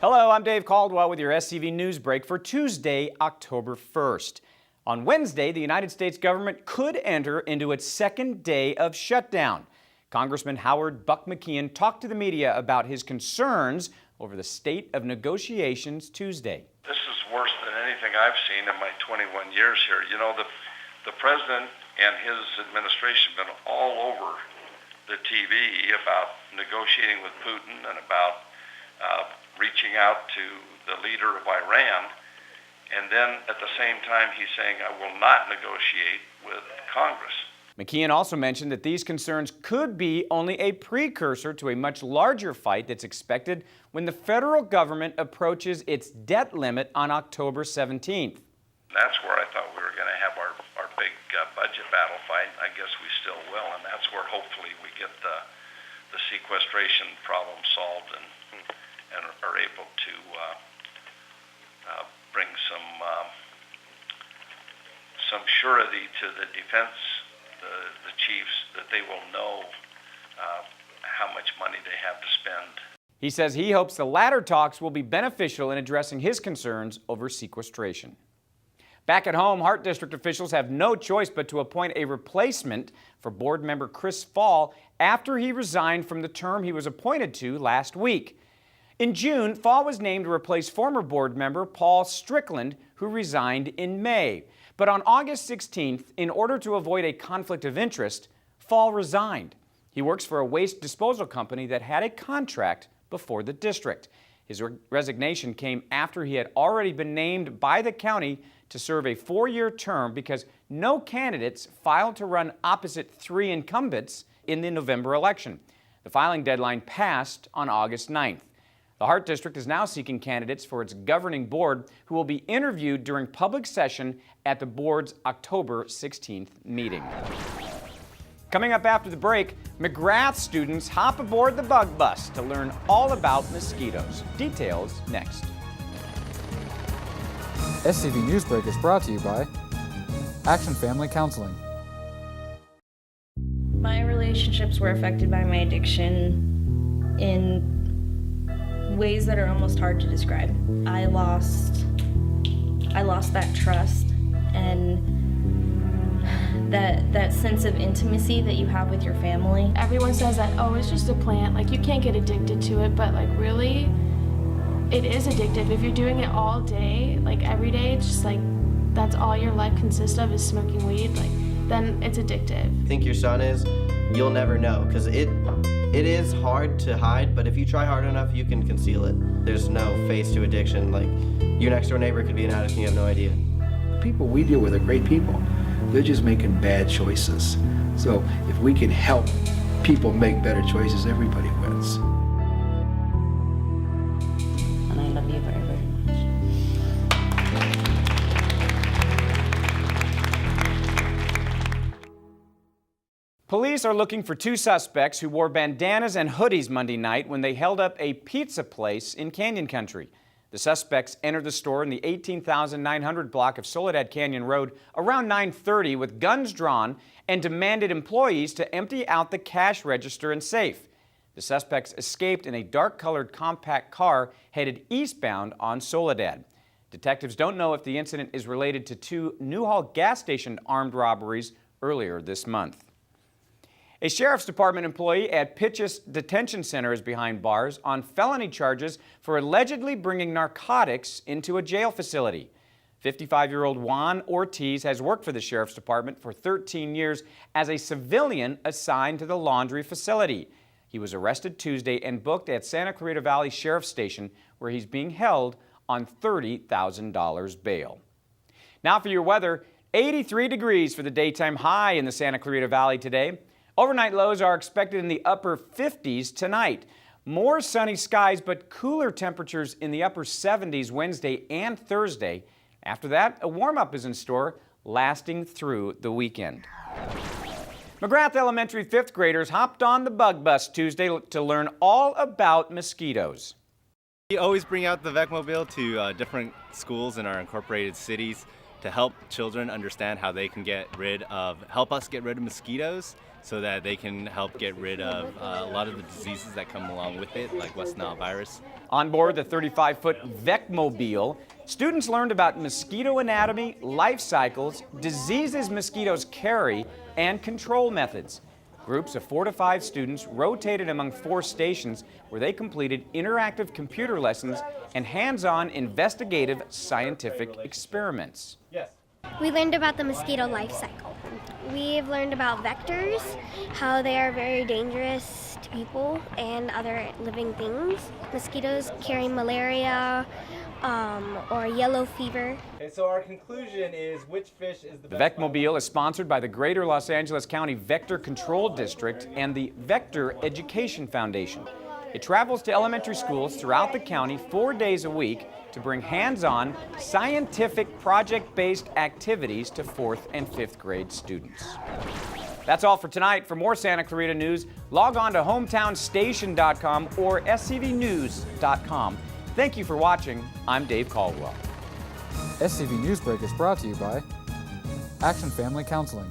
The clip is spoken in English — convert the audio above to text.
Hello, I'm Dave Caldwell with your SCV News Break for Tuesday, October 1st. On Wednesday, the United States government could enter into its second day of shutdown. Congressman Buck McKeon talked to the media about his concerns over the state of negotiations Tuesday. This is worse than anything I've seen in my 21 years here. You know, the president and his administration have been all over the TV about negotiating with Putin and about reaching out to the leader of Iran. And then at the same time, he's saying, I will not negotiate with Congress. McKeon also mentioned that these concerns could be only a precursor to a much larger fight that's expected when the federal government approaches its debt limit on October 17th. That's where I thought we were going to have our big budget battle fight. I guess we still will, and that's where hopefully we get the sequestration problem solved and are able to bring some surety to the defense, the chiefs, that they will know how much money they have to spend. He says he hopes the latter talks will be beneficial in addressing his concerns over sequestration. Back at home, Hart District officials have no choice but to appoint a replacement for board member Chris Fall after he resigned from the term he was appointed to last week. In June, Fall was named to replace former board member Paul Strickland, who resigned in May. But on August 16th, in order to avoid a conflict of interest, Fall resigned. He works for a waste disposal company that had a contract before the district. His resignation came after he had already been named by the county to serve a 4-year term because no candidates filed to run opposite 3 incumbents in the November election. The filing deadline passed on August 9th. The Hart District is now seeking candidates for its governing board who will be interviewed during public session at the board's October 16th meeting. Coming up after the break, McGrath students hop aboard the bug bus to learn all about mosquitoes. Details next. SCV Newsbreak is brought to you by Action Family Counseling. My relationships were affected by my addiction in ways that are almost hard to describe. I lost that trust and that sense of intimacy that you have with your family. Everyone says that, oh, it's just a plant, like you can't get addicted to it, but like really, it is addictive. If you're doing it all day, like every day, it's just like that's all your life consists of is smoking weed, like then it's addictive. Think your son is, you'll never know, because it is hard to hide, but if you try hard enough, you can conceal it. There's no face to addiction. Like, your next door neighbor could be an addict and you have no idea. The people we deal with are great people. They're just making bad choices. So if we can help people make better choices, everybody wins. And I love you very, very much. Police are looking for 2 suspects who wore bandanas and hoodies Monday night when they held up a pizza place in Canyon Country. The suspects entered the store in the 18,900 block of Soledad Canyon Road around 9:30 with guns drawn and demanded employees to empty out the cash register and safe. The suspects escaped in a dark-colored compact car headed eastbound on Soledad. Detectives don't know if the incident is related to 2 Newhall gas station armed robberies earlier this month. A Sheriff's Department employee at Pitches Detention Center is behind bars on felony charges for allegedly bringing narcotics into a jail facility. 55-year-old Juan Ortiz has worked for the Sheriff's Department for 13 years as a civilian assigned to the laundry facility. He was arrested Tuesday and booked at Santa Clarita Valley Sheriff's Station, where he's being held on $30,000 bail. Now for your weather, 83 degrees for the daytime high in the Santa Clarita Valley today. Overnight lows are expected in the upper 50s tonight. More sunny skies, but cooler temperatures in the upper 70s Wednesday and Thursday. After that, a warm-up is in store, lasting through the weekend. McGrath Elementary 5th graders hopped on the bug bus Tuesday to learn all about mosquitoes. We always bring out the VecMobile to different schools in our incorporated cities to help children understand how they can help us get rid of mosquitoes. so that they can help get rid of a lot of the diseases that come along with it, like West Nile virus. On board the 35-foot VecMobile, students learned about mosquito anatomy, life cycles, diseases mosquitoes carry, and control methods. Groups of 4 to 5 students rotated among 4 stations where they completed interactive computer lessons and hands-on investigative scientific experiments. We learned about the mosquito life cycle. We've learned about vectors, how they are very dangerous to people and other living things. Mosquitoes carry malaria or yellow fever. Okay, so our conclusion is which fish is the The best? VecMobile is sponsored by the Greater Los Angeles County Vector Control District and the Vector Education Foundation. It travels to elementary schools throughout the county 4 days a week to bring hands-on, scientific, project-based activities to 4th and 5th grade students. That's all for tonight. For more Santa Clarita news, log on to hometownstation.com or scvnews.com. Thank you for watching. I'm Dave Caldwell. SCV NewsBreak is brought to you by Action Family Counseling.